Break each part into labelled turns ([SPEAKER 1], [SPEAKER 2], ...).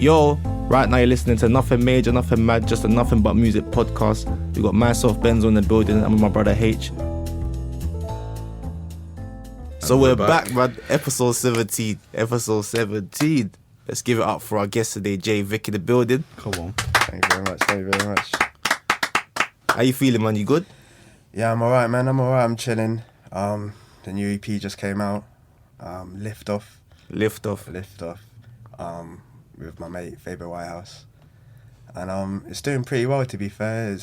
[SPEAKER 1] Yo, right now you're listening to Nothing Major, Nothing Mad, just a Nothing But Music podcast. We got myself, Benzo in the building, and with my brother H. So we're back, man. Episode 17. Let's give it up for our guest today, J.Vick in the building.
[SPEAKER 2] Come on.
[SPEAKER 3] Thank you very much.
[SPEAKER 1] How you feeling, man? You good?
[SPEAKER 3] Yeah, I'm alright, man. I'm chilling. The new EP just came out. Lift off. With my mate Faber Whitehouse, and it's doing pretty well, to be fair.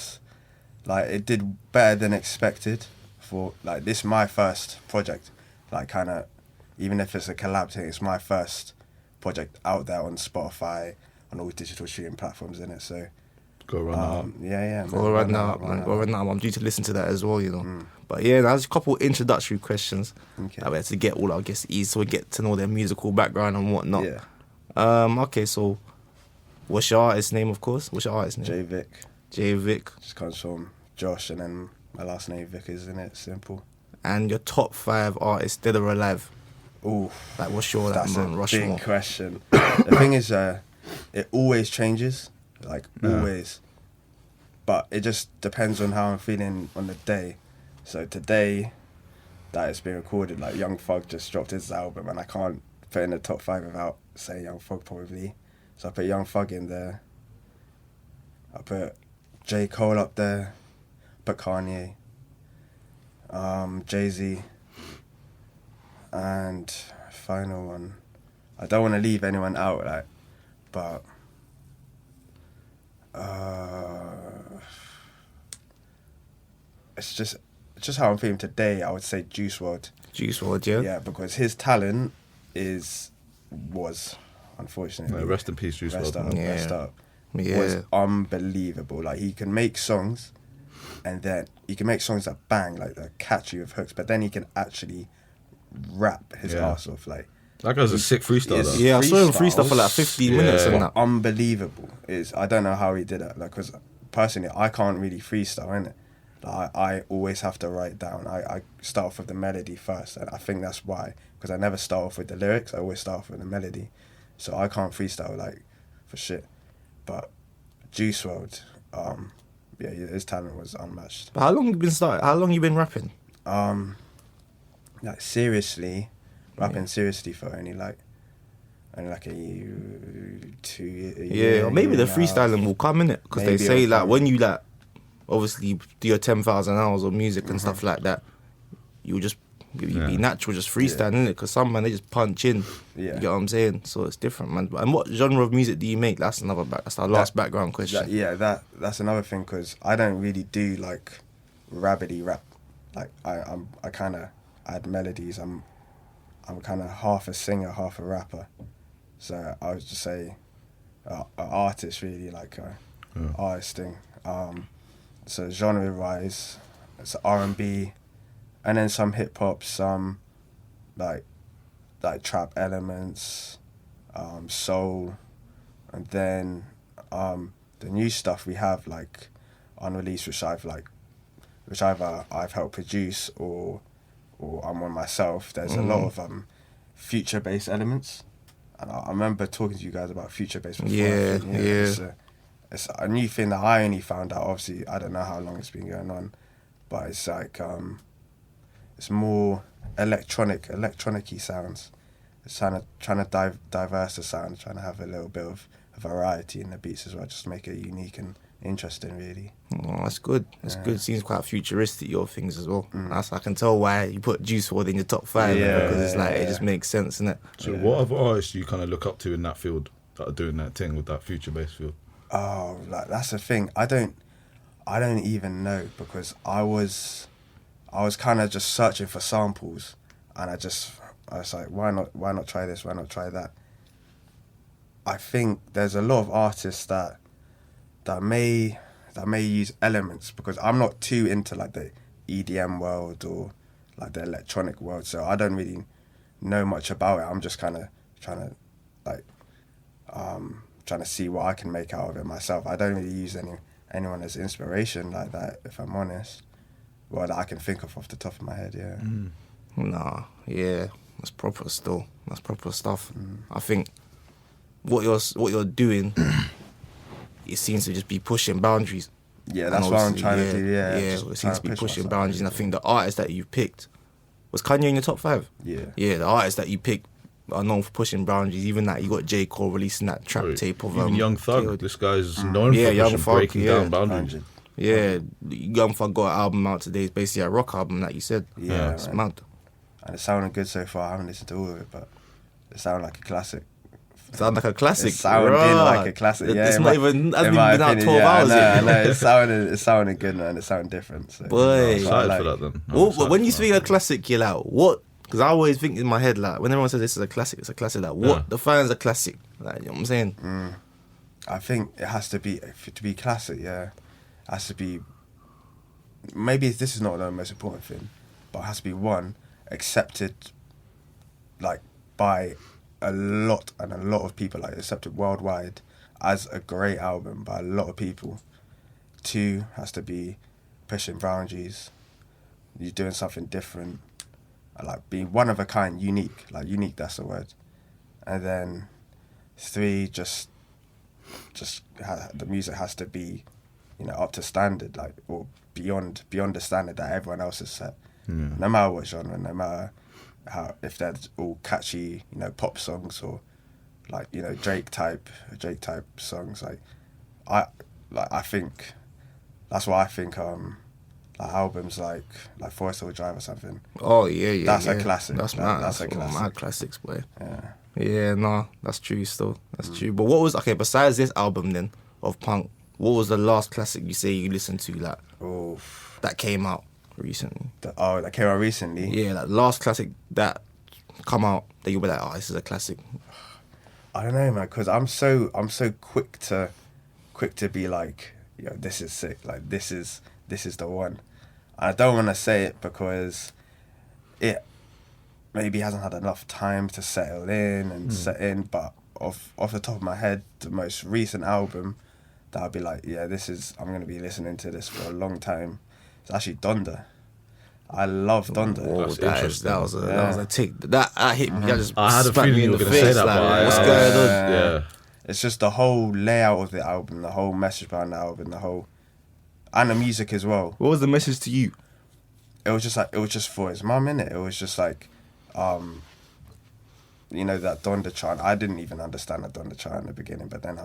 [SPEAKER 3] It did better than expected. For this, my first project. Even if it's a collab thing, it's my first project out there on Spotify, on all digital streaming platforms, innit? So
[SPEAKER 2] go run out.
[SPEAKER 3] Yeah.
[SPEAKER 1] Go run out. I'm due to listen to that as well, you know. But yeah, there's a couple introductory questions that we had to get all our guests easy, so we get to know their musical background and whatnot.
[SPEAKER 3] Yeah.
[SPEAKER 1] Okay, so what's your artist name, of course? What's your artist name?
[SPEAKER 3] J.Vick.
[SPEAKER 1] J.Vick.
[SPEAKER 3] Just comes from Josh, and then my last name Vick, isn't it? Simple.
[SPEAKER 1] And your top 5 artists, dead or alive?
[SPEAKER 3] Ooh.
[SPEAKER 1] What's your
[SPEAKER 3] That's
[SPEAKER 1] Mount
[SPEAKER 3] a
[SPEAKER 1] Rushmore?
[SPEAKER 3] big question. The thing is, it always changes. Always. But it just depends on how I'm feeling on the day. So today, that it's been recorded, Young Thug just dropped his album, and I can't put in the top 5 without saying Young Thug, probably. So I put Young Thug in there. I put J. Cole up there. Put Kanye. Jay-Z. And final one. I don't want to leave anyone out, but it's just how I'm feeling today. I would say Juice WRLD.
[SPEAKER 1] Juice WRLD, yeah.
[SPEAKER 3] Yeah, because his talent was unfortunately.
[SPEAKER 2] Rest in peace, Juice WRLD.
[SPEAKER 3] Rest up.
[SPEAKER 1] Yeah.
[SPEAKER 3] Was unbelievable. He can make songs, and then he can make songs that bang, they're catchy with hooks. But then he can actually rap his ass off.
[SPEAKER 2] That guy's a sick freestyler.
[SPEAKER 1] Yeah, I saw him freestyle for 15 minutes and that.
[SPEAKER 3] Unbelievable. I don't know how he did it. Because personally, I can't really freestyle, innit? I always have to write down. I start off with the melody first, and I think that's why. Because I never start off with the lyrics. I always start off with the melody. So I can't freestyle for shit. But Juice WRLD, his talent was unmatched.
[SPEAKER 1] But how long you been rapping?
[SPEAKER 3] Seriously, rapping seriously for only a year, 2 years.
[SPEAKER 1] Yeah, or maybe the freestyling will come in it, because they say when you obviously do your 10,000 hours of music and stuff like that, you'll just be natural, just freestyling it. Because some man, they just punch in.
[SPEAKER 3] Yeah.
[SPEAKER 1] You get what I'm saying? So it's different, man. And what genre of music do you make? That's our last background question.
[SPEAKER 3] That's another thing, because I don't really do rabbity rap. I kind of add melodies. I'm kind of half a singer, half a rapper. So I would just say an artist, really, artisting. So genre-wise, it's R&B, and then some hip-hop, some like trap elements, soul, and then the new stuff we have unreleased, which either I've helped produce or I'm on myself. There's a lot of future-based elements, and I remember talking to you guys about future-based before.
[SPEAKER 1] Yeah.
[SPEAKER 3] It's a new thing that I only found out. Obviously, I don't know how long it's been going on, but it's it's more electronic-y sounds. It's trying to diverse the sound, trying to have a little bit of variety in the beats as well, just to make it unique and interesting, really.
[SPEAKER 1] Oh, that's good. That's good. Seems quite futuristic, your things as well. I can tell why you put Juice WRLD in your top 5, because it just makes sense, innit?
[SPEAKER 2] So what other artists do you kind of look up to in that field that are doing that thing with that future-based field?
[SPEAKER 3] Oh, that's the thing. I don't even know, because I was kind of just searching for samples, and I was like, why not try this? Why not try that? I think there's a lot of artists that may use elements, because I'm not too into the EDM world or the electronic world, so I don't really know much about it. I'm just kind of trying to see what I can make out of it myself. I don't really use anyone as inspiration like that, if I'm honest. Well, that I can think of off the top of my head, yeah. That's
[SPEAKER 1] proper still. That's proper stuff. I think what you're doing, it seems to just be pushing boundaries.
[SPEAKER 3] Yeah,
[SPEAKER 1] And
[SPEAKER 3] that's what I'm
[SPEAKER 1] obviously,
[SPEAKER 3] trying to do. Yeah,
[SPEAKER 1] yeah,
[SPEAKER 3] just
[SPEAKER 1] it
[SPEAKER 3] trying
[SPEAKER 1] seems to be
[SPEAKER 3] push
[SPEAKER 1] pushing
[SPEAKER 3] myself.
[SPEAKER 1] boundaries. And I think the artist that you picked was Kanye in your top 5.
[SPEAKER 3] Yeah.
[SPEAKER 1] Yeah, the artists that you picked are known for pushing boundaries. Even that you got J. Cole releasing that trap
[SPEAKER 2] Bro,
[SPEAKER 1] tape of
[SPEAKER 2] even Young Thug.
[SPEAKER 1] KOD.
[SPEAKER 2] This guy's known
[SPEAKER 1] Yeah,
[SPEAKER 2] for
[SPEAKER 1] Young
[SPEAKER 2] pushing,
[SPEAKER 1] Thug,
[SPEAKER 2] breaking
[SPEAKER 1] yeah.
[SPEAKER 2] down boundaries.
[SPEAKER 3] 100.
[SPEAKER 1] Yeah, Young Thug got an album out today. It's basically a rock album, like you said.
[SPEAKER 3] Yeah,
[SPEAKER 1] It's
[SPEAKER 3] man.
[SPEAKER 1] mad.
[SPEAKER 3] And it sounded good so far. I haven't listened to all of it, but it sounded like a classic.
[SPEAKER 1] Sound like a classic.
[SPEAKER 3] It sounded
[SPEAKER 1] Bruh.
[SPEAKER 3] like a classic. Yeah,
[SPEAKER 1] It's
[SPEAKER 3] in
[SPEAKER 1] not
[SPEAKER 3] my-
[SPEAKER 1] even, hasn't
[SPEAKER 3] in
[SPEAKER 1] even
[SPEAKER 3] my
[SPEAKER 1] been out
[SPEAKER 3] opinion,
[SPEAKER 1] 12
[SPEAKER 3] yeah,
[SPEAKER 1] hours yet.
[SPEAKER 3] I know. It sounded good, man. It sounded different. So,
[SPEAKER 1] Boy.
[SPEAKER 3] that's what I
[SPEAKER 2] Excited
[SPEAKER 3] like.
[SPEAKER 2] for that then. I'm
[SPEAKER 1] Well,
[SPEAKER 2] excited
[SPEAKER 1] when you
[SPEAKER 2] for
[SPEAKER 1] think
[SPEAKER 2] that.
[SPEAKER 1] a classic, you're like, what? Because I always think in my head, like, when everyone says this is a classic, it's a classic. Like, what
[SPEAKER 2] Yeah.
[SPEAKER 1] defines a classic? Like, you know what I'm saying?
[SPEAKER 3] I think it has to be classic. Yeah, it has to be. Maybe this is not the most important thing, but it has to be one accepted, like by a lot of people, like accepted worldwide as a great album by a lot of people. 2 has to be pushing boundaries. You're doing something different, like being one of a kind, unique. Like unique, that's the word. And then 3, just the music has to be, up to standard, like, or beyond the standard that everyone else has set. No matter what genre, no matter how, if they're all catchy, pop songs or like Drake type songs. I think that's why I think like albums like Forest Hill Drive or something.
[SPEAKER 1] Oh, yeah.
[SPEAKER 3] That's a classic.
[SPEAKER 1] That's mad.
[SPEAKER 3] That's a
[SPEAKER 1] one of
[SPEAKER 3] classic.
[SPEAKER 1] my classics, boy.
[SPEAKER 3] Yeah.
[SPEAKER 1] Yeah, no, that's true still. That's true. But what was, okay, besides this album then, of Punk, what was the last classic you say you listened to, like,
[SPEAKER 3] Oh,
[SPEAKER 1] that came out recently?
[SPEAKER 3] that came out recently.
[SPEAKER 1] Yeah, like, last classic that come out that you were like, oh, this is a classic.
[SPEAKER 3] I don't know, man, because I'm so quick to be like, this is sick, like this is the one. And I don't want to say it because it maybe hasn't had enough time to settle in and set in, but off the top of my head, the most recent album that I'd be like, yeah, I'm going to be listening to this for a long time. It's actually Donda. I love Donda.
[SPEAKER 1] Whoa,
[SPEAKER 2] That's
[SPEAKER 1] that
[SPEAKER 2] interesting.
[SPEAKER 1] was a tick. That hit me.
[SPEAKER 2] I had a
[SPEAKER 1] smacked
[SPEAKER 2] feeling
[SPEAKER 1] me
[SPEAKER 2] you
[SPEAKER 1] in
[SPEAKER 2] were
[SPEAKER 1] the
[SPEAKER 2] going to say
[SPEAKER 1] face,
[SPEAKER 2] that,
[SPEAKER 1] like,
[SPEAKER 2] but
[SPEAKER 1] what's going on?
[SPEAKER 2] Yeah.
[SPEAKER 3] It's just the whole layout of the album, the whole message behind the album, and the music as well.
[SPEAKER 1] What was the message to you?
[SPEAKER 3] It was just for his mum, innit? It was just like, that Donda chant. I didn't even understand the Donda chant in the beginning, but then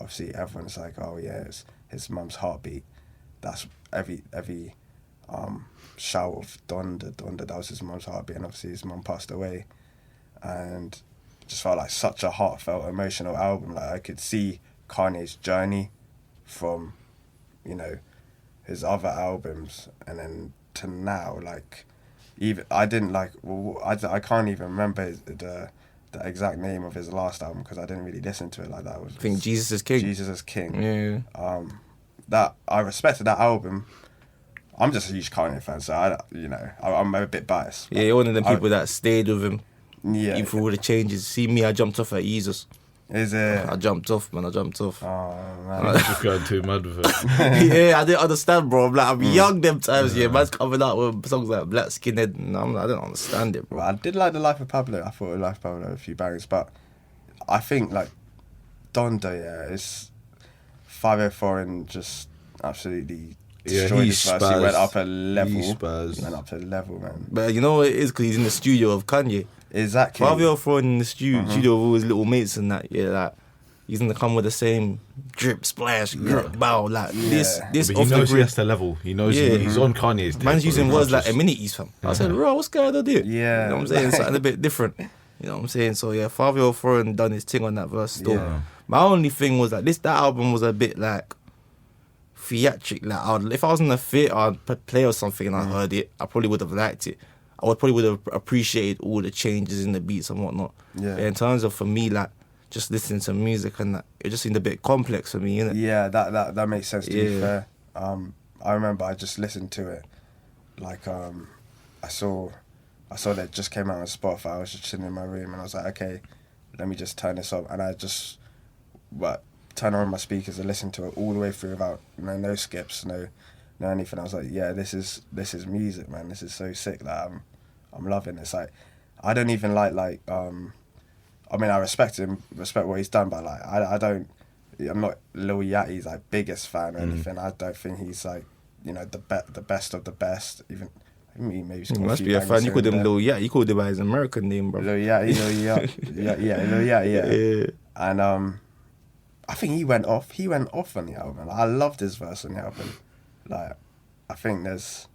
[SPEAKER 3] obviously everyone's like, oh yeah, it's his mum's heartbeat. That's every shout of Donda, that was his mum's heartbeat, and obviously his mum passed away, and just felt like such a heartfelt, emotional album. Like I could see Kanye's journey from, his other albums, and then to now, like, even I didn't like. Well, I can't even remember the exact name of his last album because I didn't really listen to it like that.
[SPEAKER 1] I think Jesus is King.
[SPEAKER 3] Jesus is King.
[SPEAKER 1] Yeah.
[SPEAKER 3] That I respected that album. I'm just a huge Kanye fan, so I'm a bit biased.
[SPEAKER 1] Yeah, you're one of the people that stayed with him.
[SPEAKER 3] Yeah.
[SPEAKER 1] Even through all the changes. See me, I jumped off at Jesus.
[SPEAKER 3] Is it?
[SPEAKER 1] I jumped off, man. I jumped off.
[SPEAKER 3] Oh man.
[SPEAKER 2] Just going too mad with it.
[SPEAKER 1] Yeah, I didn't understand, bro. I'm young them times. Yeah, man's coming out with songs like Black Skinhead. And I don't understand it, bro.
[SPEAKER 3] Well, I did like The Life of Pablo. I thought The Life of Pablo had a few bangers, but I think like Donda, yeah, is 504 and just absolutely destroyed
[SPEAKER 2] he's
[SPEAKER 3] his verse. He went up a level.
[SPEAKER 2] He spazzed.
[SPEAKER 3] Went up to a level, man.
[SPEAKER 1] But you know what it is? Because he's in the studio of Kanye.
[SPEAKER 3] Exactly.
[SPEAKER 1] Fabio throwing in the studio with all his little mates and that. Yeah, like he's gonna come with the same drip, splash, grip, bow. Like this
[SPEAKER 2] But he
[SPEAKER 1] off the
[SPEAKER 2] knows he
[SPEAKER 1] grid.
[SPEAKER 2] has to level. He knows
[SPEAKER 1] Yeah.
[SPEAKER 2] he's on Kanye's dick,
[SPEAKER 1] Man's
[SPEAKER 2] bro.
[SPEAKER 1] using
[SPEAKER 2] He
[SPEAKER 1] words
[SPEAKER 2] can't
[SPEAKER 1] like
[SPEAKER 2] just-
[SPEAKER 1] amenities, fam. I said, bro, what's going on here?
[SPEAKER 3] Yeah.
[SPEAKER 1] You know what I'm saying? Something a bit different. You know what I'm saying? So yeah, Fabio Foreign done his thing on that verse still.
[SPEAKER 3] Yeah.
[SPEAKER 1] My only thing was that that album was a bit like theatric. Like if I was in the theatre, I'd play or something and I heard it, I probably would have liked it. I probably would have appreciated all the changes in the beats and whatnot.
[SPEAKER 3] Yeah.
[SPEAKER 1] But in terms of, for me, like, just listening to music and that, it just seemed a bit complex for me, innit?
[SPEAKER 3] Yeah, that makes sense to be
[SPEAKER 1] Yeah.
[SPEAKER 3] fair. I remember I just listened to it. Like I saw that it just came out on Spotify. I was just sitting in my room and I was like, okay, let me just turn this up. And I just turn on my speakers and listen to it all the way through without no skips, no anything. I was like, yeah, this is music, man. This is so sick that I'm loving it. It's like I don't even like I mean, I respect what he's done, but like, I'm not Lil Yachty's like biggest fan or anything. I don't think he's like, you know, the best of the best. Even maybe he's got
[SPEAKER 1] You
[SPEAKER 3] a
[SPEAKER 1] must
[SPEAKER 3] few
[SPEAKER 1] be a
[SPEAKER 3] bangers
[SPEAKER 1] fan. You
[SPEAKER 3] here
[SPEAKER 1] called
[SPEAKER 3] and
[SPEAKER 1] him
[SPEAKER 3] there.
[SPEAKER 1] Lil Yachty. You called him by his American name, bro.
[SPEAKER 3] Lil Yachty, Lil Yachty, yeah. And I think he went off. He went off on the album. Like, I loved his verse on the album. Like, I think there's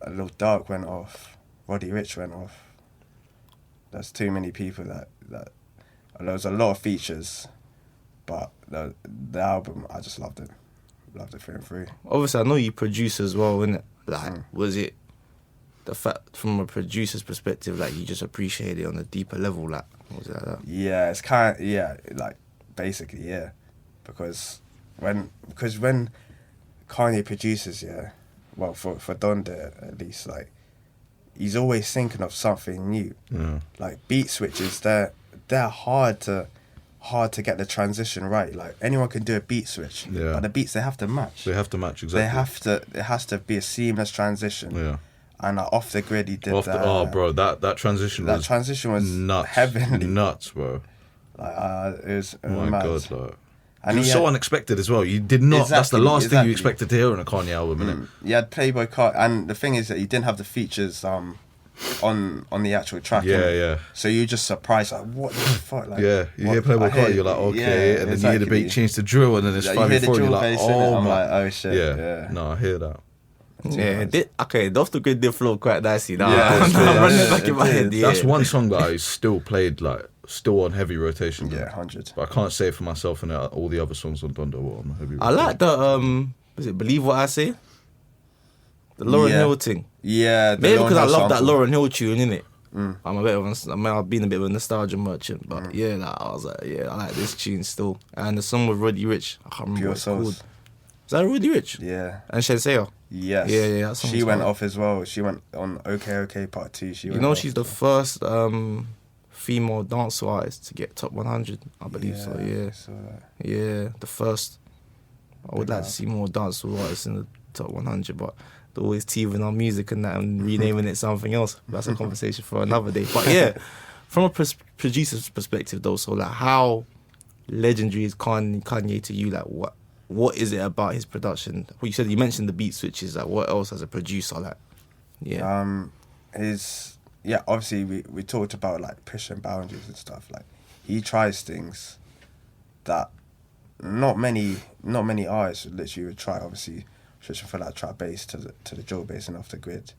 [SPEAKER 3] a Lil Dark went off. Roddy Ricch went off. There's too many people that there was a lot of features, but the album, I just loved it. Loved it through and through.
[SPEAKER 1] Obviously, I know you produce as well, innit? Like, was it the fact from a producer's perspective, like you just appreciate it on a deeper level? Like, was it like that?
[SPEAKER 3] Yeah, it's kind of, like basically, yeah, because when Kanye produces, yeah, well for Donda at least, like he's always thinking of something new.
[SPEAKER 2] Yeah.
[SPEAKER 3] Like beat switches, they're hard to get the transition right. Like anyone can do a beat switch, but the beats, they have to match.
[SPEAKER 2] They have to match, exactly.
[SPEAKER 3] It has to be a seamless transition.
[SPEAKER 2] Yeah.
[SPEAKER 3] And Off the Grid, he did that.
[SPEAKER 2] Oh, bro, that transition was
[SPEAKER 3] nuts,
[SPEAKER 2] heavenly, nuts, bro.
[SPEAKER 3] Like it was
[SPEAKER 2] oh my
[SPEAKER 3] mad.
[SPEAKER 2] god, like.
[SPEAKER 3] And
[SPEAKER 2] it was so unexpected as well. You did not. That's the last thing you expected to hear on a Kanye album, innit?
[SPEAKER 3] You had Playboy Card, and the thing is that he didn't have the features on the actual track.
[SPEAKER 2] Yeah.
[SPEAKER 3] So you're just surprised, like, what the fuck? Like,
[SPEAKER 2] you hear Playboy Card, you're like, okay, and then you hear the beat change to drill, and then it's 5-4, you're like, oh
[SPEAKER 3] I'm
[SPEAKER 2] my.
[SPEAKER 3] like, oh shit. Yeah.
[SPEAKER 2] No, I hear that.
[SPEAKER 1] Yeah, the Off the Grid did flow quite nicely. Now
[SPEAKER 3] Yeah,
[SPEAKER 1] I'm running it back in my head. Yeah.
[SPEAKER 2] That's one song that I still played, like, still on heavy rotation.
[SPEAKER 3] Yeah, 100.
[SPEAKER 2] But I can't say for myself and all the other songs on Donda were on heavy rotation.
[SPEAKER 1] I like the was it Believe What I Say? The Lauryn Hill thing.
[SPEAKER 3] Yeah,
[SPEAKER 1] maybe because I love that Lauryn Hill tune, innit? I've been a bit of a nostalgia merchant, but yeah, like, I was like, yeah, I like this tune still. And the song with Roddy Ricch, I can't remember
[SPEAKER 3] Pure
[SPEAKER 1] what it's called.
[SPEAKER 3] Souls.
[SPEAKER 1] Is that Roddy Ricch?
[SPEAKER 3] Yeah.
[SPEAKER 1] And Shenseo?
[SPEAKER 3] Yes.
[SPEAKER 1] Yeah. That
[SPEAKER 3] She went off as well. She went on OK Part 2.
[SPEAKER 1] She's the first female dancehall artist to get top 100, I believe so, yeah. Yeah, the first. I would like to see more dancehall artists in the top 100, but they're always teething on music and that and renaming it something else. That's a conversation for another day. But yeah, from a producer's perspective though, so like how legendary is Kanye to you? Like what is it about his production? Well, you mentioned the beat switches, like what else as a producer, like? Yeah.
[SPEAKER 3] Obviously we talked about like pushing boundaries and stuff. Like he tries things that not many artists literally would try. Obviously, switching from that trap bass to the drill bass and Off the Grid,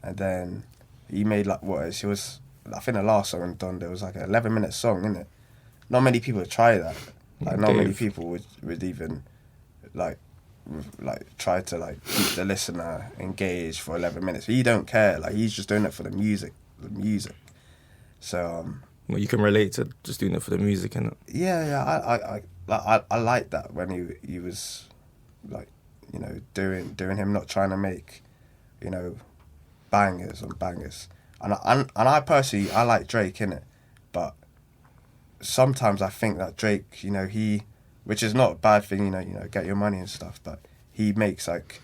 [SPEAKER 3] and then he made like I think the last song done there was like an 11-minute song, innit? Not many people would try that. Like not many people would even like try to like keep the listener engaged for 11 minutes. He don't care. Like he's just doing it for the music. So
[SPEAKER 1] well, you can relate to just doing it for the music, innit?
[SPEAKER 3] Yeah. I like that when he was like, you know, doing him, not trying to make, you know, bangers on bangers. And I personally, I like Drake, innit? But sometimes I think that Drake, you know, which is not a bad thing, you know, get your money and stuff, but he makes like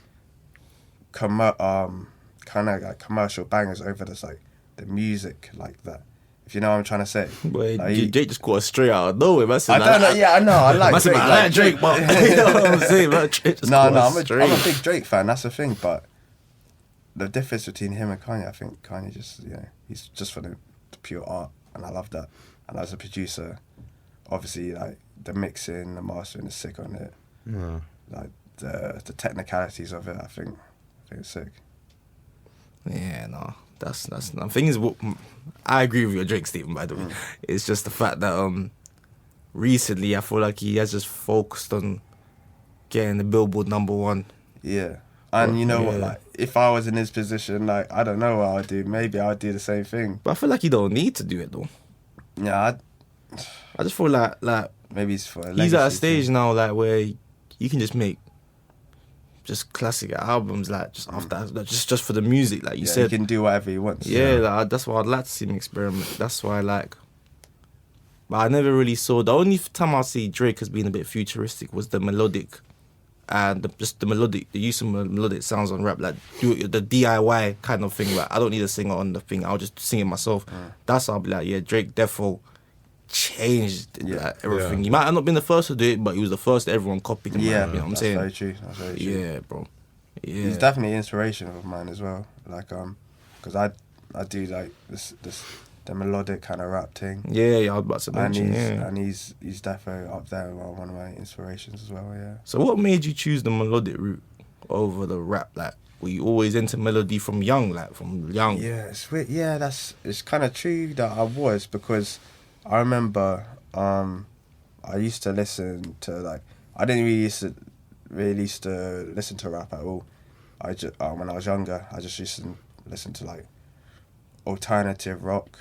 [SPEAKER 3] kind of like commercial bangers over the music like that. If you know what I'm trying to say.
[SPEAKER 1] Boy,
[SPEAKER 3] like
[SPEAKER 1] Drake just got straight out of nowhere. I
[SPEAKER 3] don't know. Yeah, I know. I like Drake.
[SPEAKER 1] I like Drake, but you know what I'm saying? Man,
[SPEAKER 3] I'm a big Drake fan. That's the thing. But the difference between him and Kanye, I think Kanye just, you know, he's just for the pure art, and I love that. And as a producer, obviously, like the mixing, the mastering is sick on it.
[SPEAKER 2] Yeah.
[SPEAKER 3] Like the technicalities of it, I think it's sick.
[SPEAKER 1] Yeah, no. That's the thing is, I agree with your Drake statement, by the way. It's just the fact that recently I feel like he has just focused on getting the Billboard #1.
[SPEAKER 3] Yeah. And you know what, like, if I was in his position, like, I don't know what I would do. Maybe I would do the same thing.
[SPEAKER 1] But I feel like he don't need to do it, though.
[SPEAKER 3] Yeah,
[SPEAKER 1] I just feel like
[SPEAKER 3] maybe it's for
[SPEAKER 1] he's at a stage now, like, where you can just make just classic albums, like, just after, like, just for the music, like you said.
[SPEAKER 3] He can do whatever he wants.
[SPEAKER 1] Yeah, like, that's why I'd like to see him experiment. That's why, like, but I never really saw, the only time I see Drake as being a bit futuristic was the melodic, and the use of melodic sounds on rap, like the DIY kind of thing. Like, I don't need a singer on the thing, I'll just sing it myself. That's how I'll be like, yeah, Drake defo, changed like, everything. He might have not been the first to do it, but he was the first that everyone copied him.
[SPEAKER 3] Yeah,
[SPEAKER 1] you know what I'm
[SPEAKER 3] that's
[SPEAKER 1] saying?
[SPEAKER 3] very true. That's very true.
[SPEAKER 1] Yeah, bro. Yeah.
[SPEAKER 3] He's definitely an inspiration of mine as well. Like, because I do like the melodic kind of rap thing.
[SPEAKER 1] Yeah, I was about to mention.
[SPEAKER 3] And he's definitely up there, one of my inspirations as well. Yeah.
[SPEAKER 1] So what made you choose the melodic route over the rap? Like, were you always into melody from young?
[SPEAKER 3] Yeah, it's weird. Yeah, it's kind of true that I was, because I remember I used to listen to, like, I didn't really used to listen to rap at all. I just when I was younger, I just used to listen to like alternative rock,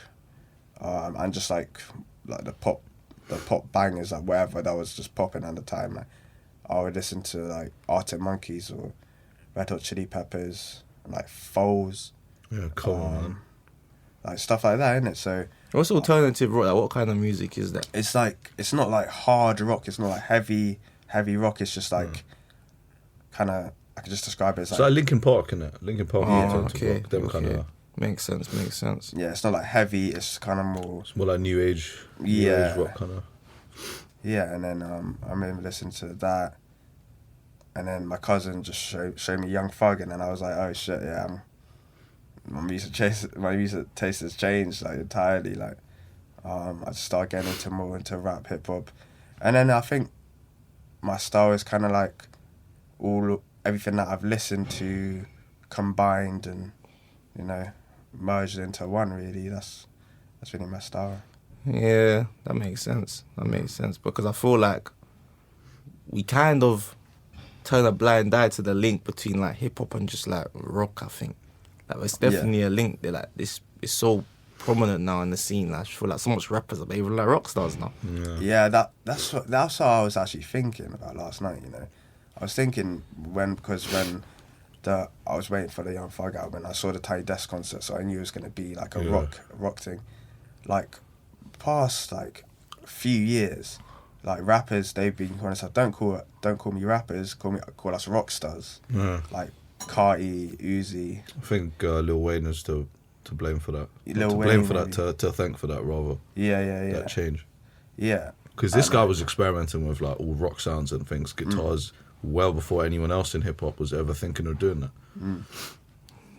[SPEAKER 3] and just like the pop bangers, like wherever that was just popping at the time. Like, I would listen to like Arctic Monkeys or Red Hot Chili Peppers, and like Foles.
[SPEAKER 2] Yeah, come on.
[SPEAKER 3] Like stuff like that, innit? So
[SPEAKER 1] what's alternative rock? Like, what kind of music is that?
[SPEAKER 3] it's like, it's not like hard rock. It's not like heavy rock. It's just like kind of, I could just describe it as
[SPEAKER 2] It's like Linkin Park, innit? Linkin Park.
[SPEAKER 1] Okay.
[SPEAKER 2] Kind of.
[SPEAKER 1] Makes sense.
[SPEAKER 3] Yeah, it's not like heavy. It's kind of more.
[SPEAKER 2] It's more like new age.
[SPEAKER 3] Yeah.
[SPEAKER 2] New age rock kind of.
[SPEAKER 3] Yeah, and then I remember listening to that, and then my cousin just showed me Young Thug, and then I was like, oh shit, yeah, my music taste has changed like entirely. Like, I just started getting more into rap, hip hop, and then I think my style is kind of like everything that I've listened to combined and, you know, merged into one. Really, that's really my style.
[SPEAKER 1] Yeah, that makes sense. Because I feel like we kind of turn a blind eye to the link between like hip hop and just like rock. I think like it's definitely a link. They're like, this is so prominent now in the scene. Like, I feel like so much rappers are even like rock stars now.
[SPEAKER 3] Yeah, that's what I was actually thinking about last night. You know, I was thinking because when I was waiting for the Young Thug album, I saw the Tiny Desk concert, so I knew it was gonna be like a rock thing. Like, past like few years, like rappers, they've been calling us, don't call me rappers, call us rock stars. Like Carti, Uzi.
[SPEAKER 2] I think Lil Wayne is to blame for that. To thank for that rather.
[SPEAKER 3] Yeah.
[SPEAKER 2] That change.
[SPEAKER 3] Yeah.
[SPEAKER 2] Because this guy was experimenting with like all rock sounds and things, guitars, well before anyone else in hip hop was ever thinking of doing that.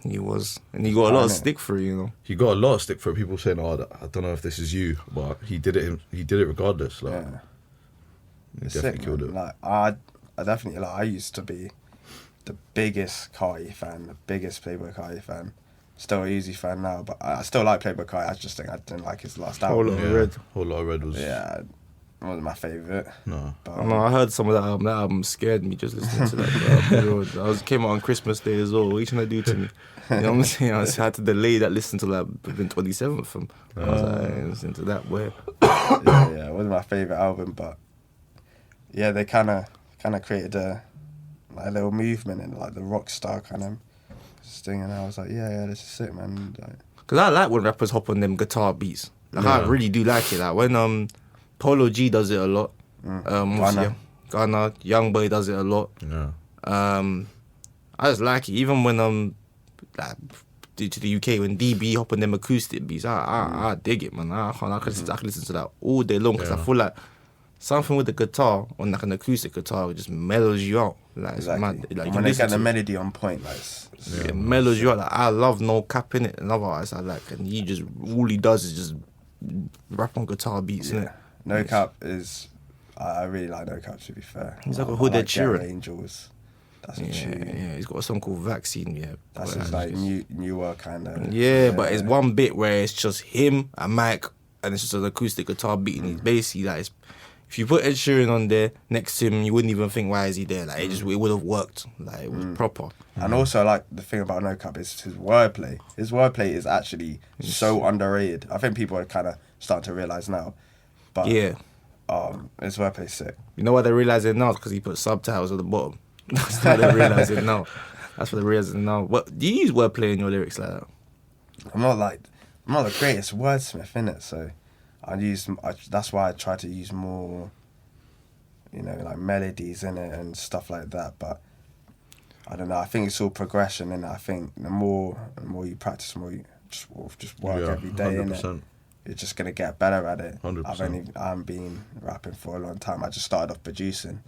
[SPEAKER 1] He was, and he got a lot of stick for it, you know.
[SPEAKER 2] He got a lot of stick for people saying, "Oh, I don't know if this is you," but he did it. He did it regardless. Like, he definitely killed it.
[SPEAKER 3] Like, I definitely, like, I used to be the biggest Carti fan, the biggest Playboy Carti fan. Still a Uzi fan now, but I still like Playboy Carti. I just think I didn't like his last album.
[SPEAKER 2] Whole Lot of Red was.
[SPEAKER 3] Yeah, it wasn't my favourite.
[SPEAKER 2] No.
[SPEAKER 3] But,
[SPEAKER 1] I heard some of that album. That album scared me just listening to that. Came out on Christmas Day as well. What are you trying to do to me? You know what I'm saying? I had to delay that listen to like the 27th. I was like, listen to that. Where?
[SPEAKER 3] yeah, it wasn't my favourite album, but yeah, they kind of created a little movement in like the rock star kind of thing, and I was like, yeah, this is sick, man.
[SPEAKER 1] Because I like when rappers hop on them guitar beats. Like, I really do like it. Like when Polo G does it a lot. Ghana, Youngboy does it a lot.
[SPEAKER 2] Yeah.
[SPEAKER 1] I just like it. Even when like due to the UK, when DB hop on them acoustic beats, I dig it, man. I can listen to that all day long, because I feel like something with the guitar on like an acoustic guitar just mellows you out. Like,
[SPEAKER 3] exactly.
[SPEAKER 1] It's mad. Like,
[SPEAKER 3] when they get the melody on point, like,
[SPEAKER 1] it mellows you out. Like, I love No Cap in it. Another artist I like, and he just, all he does is just rap on guitar beats, innit?
[SPEAKER 3] No Cap is, I really like No Cap, to be fair.
[SPEAKER 1] He's like a hooded cheerer.
[SPEAKER 3] Angels. That's a tune.
[SPEAKER 1] Yeah, he's got a song called Vaccine,
[SPEAKER 3] That's his like newer kind of.
[SPEAKER 1] Yeah, but it's one bit where it's just him, a mic, and it's just an acoustic guitar beat, and he's basically like, if you put Ed Sheeran on there next to him, you wouldn't even think, why is he there? Like, it would have worked. Like, it was proper.
[SPEAKER 3] And also, like, the thing about No Cap is his wordplay. His wordplay is actually so underrated. I think people are kind of starting to realise now. But his wordplay's sick.
[SPEAKER 1] You know why they realise it now? Because he put subtitles at the bottom. That's why they realise it now. That's what they realise it now. What do you use wordplay in your lyrics like that?
[SPEAKER 3] I'm not the greatest wordsmith, innit? So that's why I try to use more, you know, like melodies in it and stuff like that. But I don't know. I think it's all progression, and I think the more you practice, the more you just work every day, innit? you're just gonna get better at it.
[SPEAKER 2] 100%.
[SPEAKER 3] I haven't been rapping for a long time. I just started off producing,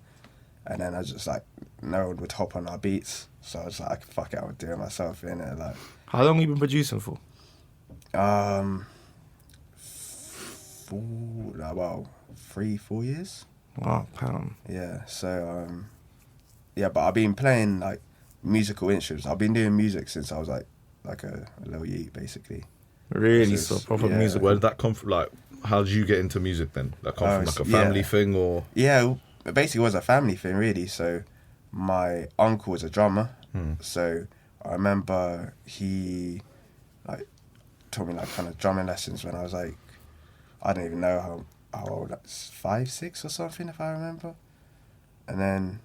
[SPEAKER 3] and then I just like no one would hop on our beats, so I was like, fuck it, I would do it myself, innit? Like,
[SPEAKER 1] How long have you been producing for?
[SPEAKER 3] Well, 3-4 years.
[SPEAKER 1] Oh, pound.
[SPEAKER 3] Yeah. So yeah, but I've been playing like musical instruments. I've been doing music since I was like a little yeet, basically.
[SPEAKER 1] Really?
[SPEAKER 3] So
[SPEAKER 1] So proper
[SPEAKER 3] yeah.
[SPEAKER 1] music.
[SPEAKER 2] Where did that come from? Like, how did you get into music then? That come from like a family thing or?
[SPEAKER 3] Yeah, it basically was a family thing, really. So my uncle was a drummer. So I remember he like taught me like kind of drumming lessons when I was like, I don't even know how old, like 5, 6 or something, if I remember. And then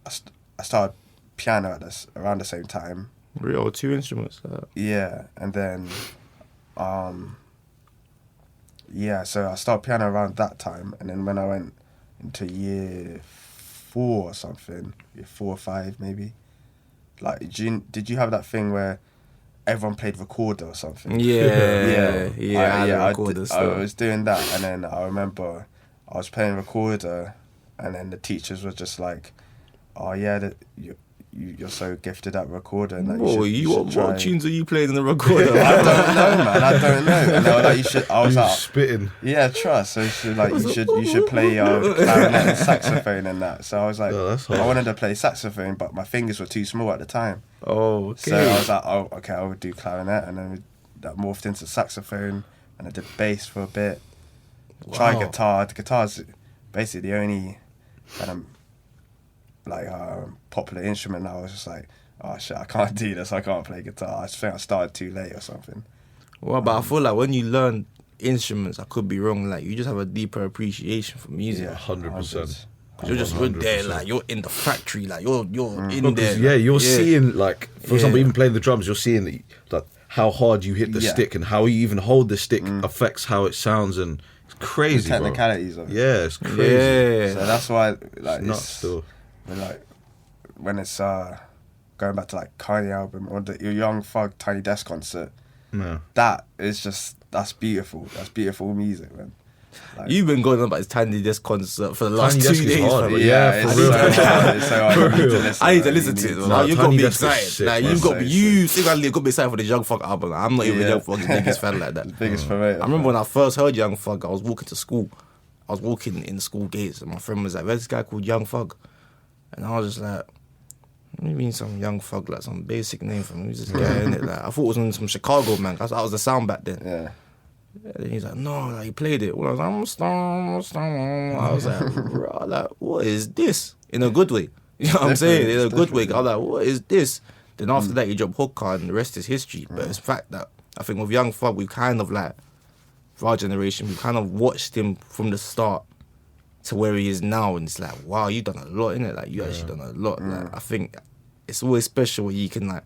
[SPEAKER 3] I started piano around the same time.
[SPEAKER 1] Real 2 instruments.
[SPEAKER 3] Yeah, and then yeah, so I started piano around that time, and then when I went into year 4 or something, year 4 or 5 maybe, like did you have that thing where everyone played recorder or something?
[SPEAKER 1] Yeah.
[SPEAKER 3] I was doing that, and then I remember I was playing recorder, and then the teachers were just like, "Oh yeah, you're so gifted at recorder." And like,
[SPEAKER 1] what tunes are you playing in the recorder?
[SPEAKER 3] I don't know, man. I don't know. And they were like, "You should." I was like,
[SPEAKER 2] spitting.
[SPEAKER 3] "Yeah, trust." So you should play clarinet and saxophone and that. So I was like, I wanted to play saxophone, but my fingers were too small at the time.
[SPEAKER 1] Oh, okay.
[SPEAKER 3] So I was like, oh, okay, I would do clarinet, and then that morphed into saxophone, and I did bass for a bit.
[SPEAKER 1] Wow.
[SPEAKER 3] Try guitar. The guitar's basically the only kind of like popular instrument now. I was just like, oh shit, I can't do this. I can't play guitar. I think I started too late or something.
[SPEAKER 1] Well, but I feel like when you learn instruments, I could be wrong, like you just have a deeper appreciation for music.
[SPEAKER 2] Yeah, 100%.
[SPEAKER 1] You're there, like you're in the factory, like you're in there.
[SPEAKER 2] Yeah, you're seeing like, for example, even playing the drums, you're seeing that, like how hard you hit the stick and how you even hold the stick affects how it sounds, and it's crazy.
[SPEAKER 3] The technicalities of it.
[SPEAKER 2] Yeah, it's crazy.
[SPEAKER 1] Yeah.
[SPEAKER 3] So that's why like
[SPEAKER 2] it's nuts still.
[SPEAKER 3] When it's going back to like Kanye album or your Young Thug Tiny Desk concert, that is just that's beautiful. That's beautiful music, man. Like,
[SPEAKER 1] You've been going on about his Tiny Desk concert for the last
[SPEAKER 2] Tiny
[SPEAKER 1] 2
[SPEAKER 2] Desk is
[SPEAKER 1] days,
[SPEAKER 2] hard,
[SPEAKER 1] fam.
[SPEAKER 2] yeah,
[SPEAKER 3] it's
[SPEAKER 2] for real.
[SPEAKER 3] so hard. It's so hard.
[SPEAKER 2] For
[SPEAKER 3] You need to
[SPEAKER 2] real.
[SPEAKER 3] listen,
[SPEAKER 1] I need to
[SPEAKER 3] man.
[SPEAKER 1] listen
[SPEAKER 3] You
[SPEAKER 1] to it.
[SPEAKER 3] need
[SPEAKER 1] Like, you got
[SPEAKER 2] Tiny
[SPEAKER 1] me
[SPEAKER 2] Desk is
[SPEAKER 1] excited.
[SPEAKER 2] sick,
[SPEAKER 1] Like
[SPEAKER 2] man.
[SPEAKER 1] you got
[SPEAKER 3] So
[SPEAKER 1] me. You single-handedly got me excited for the Young Thug album. I'm not even
[SPEAKER 3] Yeah.
[SPEAKER 1] Young Thug's biggest fan like that.
[SPEAKER 3] Biggest promoter.
[SPEAKER 1] I remember when I first heard Young Thug, I was walking to school. I was walking in the school gates, and my friend was like, "There's this guy called Young Thug," and I was just like, "What do you mean some Young Thug, like some basic name from who's this guy?" Innit? Like, I thought it was on some Chicago man. That was the sound back then.
[SPEAKER 3] Yeah.
[SPEAKER 1] And he's like, "No, like, he played it." Well, I was like, "I'm stoned." I was like, "Bro, like, what is this?" In a good way. You know what I'm saying? In a good way. I was like, "What is this?" Then after that, he dropped Hooker, and the rest is history. But it's the fact that I think with Young Thug, we kind of like, for our generation, we kind of watched him from the start to where he is now, and it's like, wow, you done a lot, innit? Like, you actually done a lot. Like, I think it's always special when you can like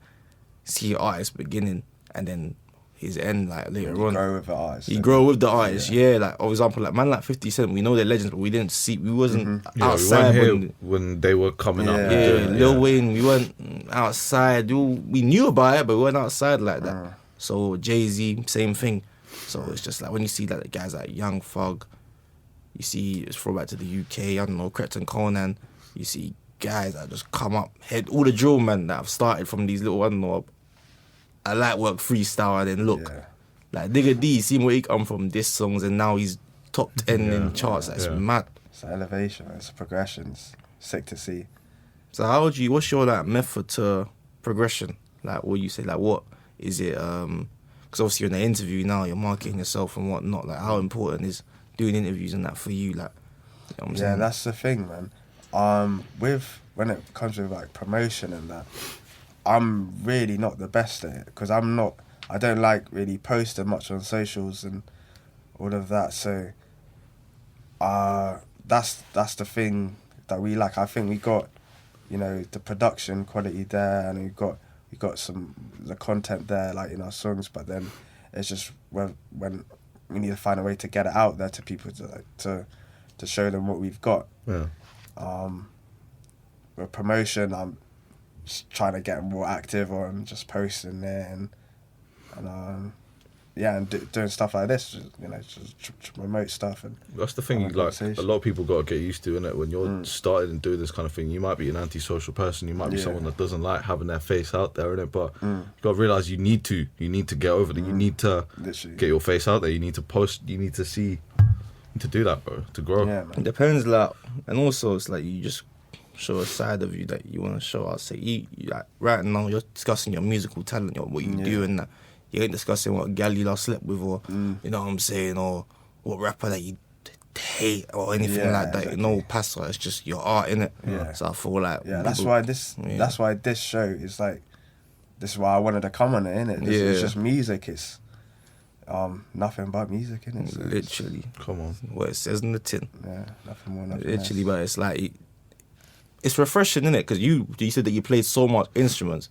[SPEAKER 1] see an artist beginning and then his end, like later on.
[SPEAKER 3] Grow with the artist.
[SPEAKER 1] You grow with the artist, yeah. Like, for example, like man like 50 Cent, we know they're legends, but we wasn't outside
[SPEAKER 2] we weren't here when they were coming up.
[SPEAKER 1] Yeah, Lil Wayne, we weren't outside. We knew about it, but we weren't outside like that. So Jay-Z, same thing. So it's just like when you see like the guys like Young Thug, you see it's throwback to the UK, I don't know, Creton Conan, you see guys that just come up, all the drill men that have started from these little, I don't know, a light work freestyle, and then look, like Digga D, see where he come from, this songs, and now he's top 10 in charts. That's mad.
[SPEAKER 3] It's an elevation, it's a progression. It's sick to see.
[SPEAKER 1] So what's your like method to progression? Like, what you say, like what is it? Because obviously you're in an interview now, you're marketing yourself and whatnot. Like, how important is doing interviews and that for you? Like, you know what I'm saying?
[SPEAKER 3] That's the thing, man. When it comes with like promotion and that, I'm really not the best at it because I don't like really posting much on socials and all of that. So that's the thing that we like. I think we got, the production quality there, and we got the content there, like in our songs. But then it's just when we need to find a way to get it out there to people to show them what we've got.
[SPEAKER 2] Yeah.
[SPEAKER 3] With promotion, I'm just trying to get more active on just posting there and doing stuff like this, you know, just promote stuff. And
[SPEAKER 2] that's the thing. Like a lot of people got to get used to, innit? When you're started and doing this kind of thing, you might be an antisocial person. You might be someone that doesn't like having their face out there, innit? But you got to realize you need to get over that. You need to get your face out there. You need to post. You need to see. To do that, bro, to grow.
[SPEAKER 3] Yeah, man.
[SPEAKER 1] It depends, like, and also it's like you just show a side of you that you want to show out. So you like right now you're discussing your musical talent, what you do, and that you ain't discussing what gal you last slept with, or you know what I'm saying, or what rapper that you hate or anything like that.
[SPEAKER 3] Exactly.
[SPEAKER 1] No pastor, it's just your art, innit?
[SPEAKER 3] Yeah.
[SPEAKER 1] So I feel like
[SPEAKER 3] that's why this show is like, this is why I wanted to come on it, innit? It's just music. It's nothing but music, innit? So
[SPEAKER 1] literally,
[SPEAKER 2] come on,
[SPEAKER 1] what it says in the tin.
[SPEAKER 3] Yeah, nothing more, nothing
[SPEAKER 1] literally,
[SPEAKER 3] less.
[SPEAKER 1] but it's like it's refreshing, innit? Because you said that you played so much instruments.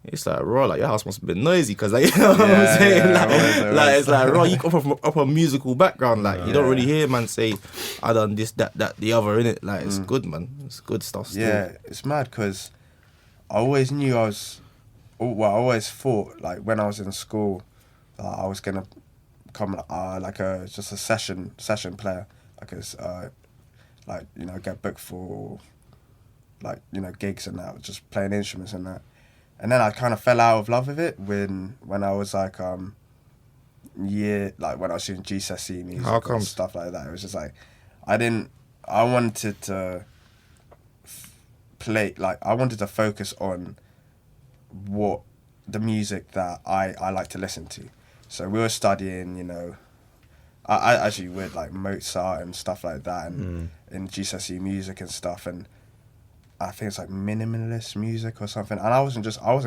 [SPEAKER 1] It's like, raw, like your house must have been noisy, because like, you know what I'm saying? Like it's like, raw, you come from a musical background, like you don't really hear man say, I done this, that, the other, innit? Like it's good, man. It's good stuff still.
[SPEAKER 3] Yeah, it's mad because I always knew I always thought, like when I was in school, I was gonna become like a session player, like you know, get booked for like, you know, gigs and that, just playing instruments and that. And then I kind of fell out of love with it when I was like when I was doing GCSE music and stuff like that. It was just like I wanted to play, like I wanted to focus on what the music that I like to listen to. So we were studying, you know, I actually would like Mozart and stuff like that, and in GCSE music and stuff, and I think it's like minimalist music or something, and I wasn't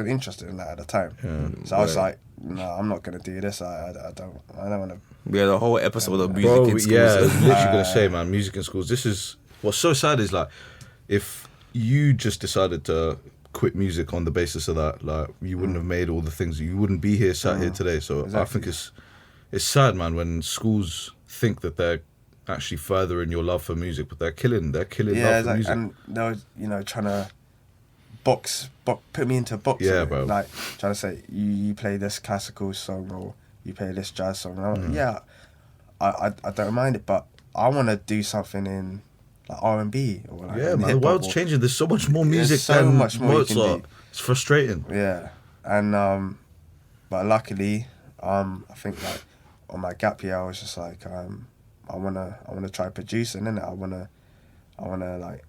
[SPEAKER 3] interested in that at the time. So I was like, no, I'm not gonna do this. I don't want to.
[SPEAKER 1] We had a whole episode of music in schools.
[SPEAKER 2] Yeah, literally gonna say, man, music in schools. This is what's so sad is like, if you just decided to quit music on the basis of that, like you wouldn't have made all the things. You wouldn't be here, sat here today. So exactly. I think it's sad, man, when schools think that they're actually furthering your love for music, but they're killing love for music.
[SPEAKER 3] And they're, you know, trying to put me into boxes.
[SPEAKER 2] Yeah, bro.
[SPEAKER 3] Like trying to say you play this classical song or you play this jazz song. And I don't mind it, but I want to do something in like R&B or like
[SPEAKER 2] man. The world's changing. There's so much more music than much more Mozart. It's frustrating.
[SPEAKER 3] Yeah, and but luckily, I think like on my gap year, I was just like, I wanna try producing, innit? I wanna like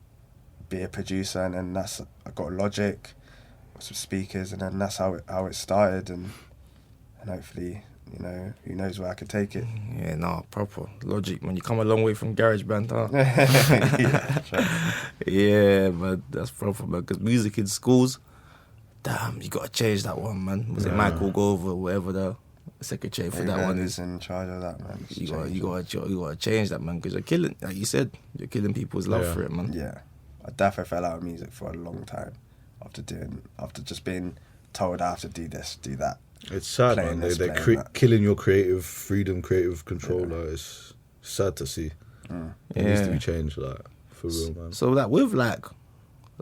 [SPEAKER 3] be a producer, and then I got Logic, some speakers, and then that's how it started, and hopefully, you know, who knows where I could take it.
[SPEAKER 1] Yeah, no, proper Logic, man. You come a long way from GarageBand, huh? Yeah, man, that's proper, man. Because music in schools, damn, you gotta change that one, man. Was it Michael Gove or whatever the secretary for that one is
[SPEAKER 3] in charge of that, man.
[SPEAKER 1] You gotta change that, man, because you're killing, like you said, you're killing people's love for it, man.
[SPEAKER 3] Yeah, I definitely fell out of music for a long time after just being told I have to do this, do that.
[SPEAKER 2] It's sad, man. They're killing your creative freedom, creative control. Like, it's sad to see. It needs to be changed, like, for real, man.
[SPEAKER 1] So that with like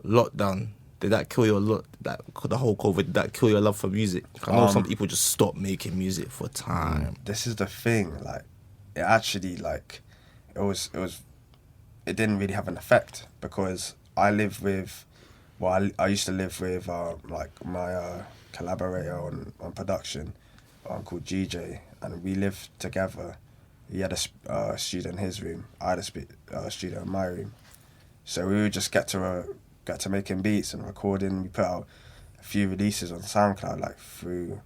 [SPEAKER 1] lockdown, did that kill your the whole COVID? Did that kill your love for music? I know some people just stopped making music for time.
[SPEAKER 3] This is the thing. Like, it actually it didn't really have an effect because I used to live with like my collaborator on production, called GJ, and we lived together. He had a studio in his room. I had a studio in my room. So we would just get to making beats and recording. We put out a few releases on SoundCloud, like through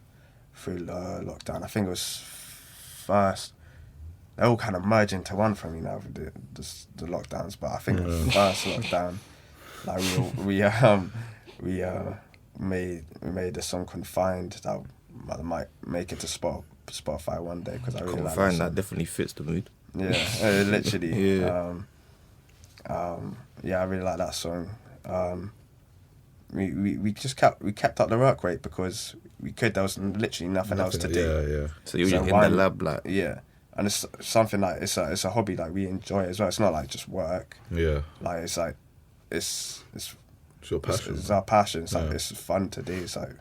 [SPEAKER 3] lockdown. I think it was first. They all kind of merge into one for me now with the lockdowns. But I think the first lockdown, like we made a song Confined that might make it to Spotify one day, because I really like
[SPEAKER 1] Confined, that definitely fits the mood.
[SPEAKER 3] Yeah, literally.
[SPEAKER 1] Yeah.
[SPEAKER 3] I really like that song. We kept up the work rate because there was literally nothing else to do.
[SPEAKER 2] Yeah.
[SPEAKER 1] So you were in the lab, like.
[SPEAKER 3] Yeah, and it's something like it's a hobby, like we enjoy it as well. It's not like just work.
[SPEAKER 2] Yeah.
[SPEAKER 3] Like it's like it's
[SPEAKER 2] your passion.
[SPEAKER 3] It's our passion. It's like it's fun to do. It's like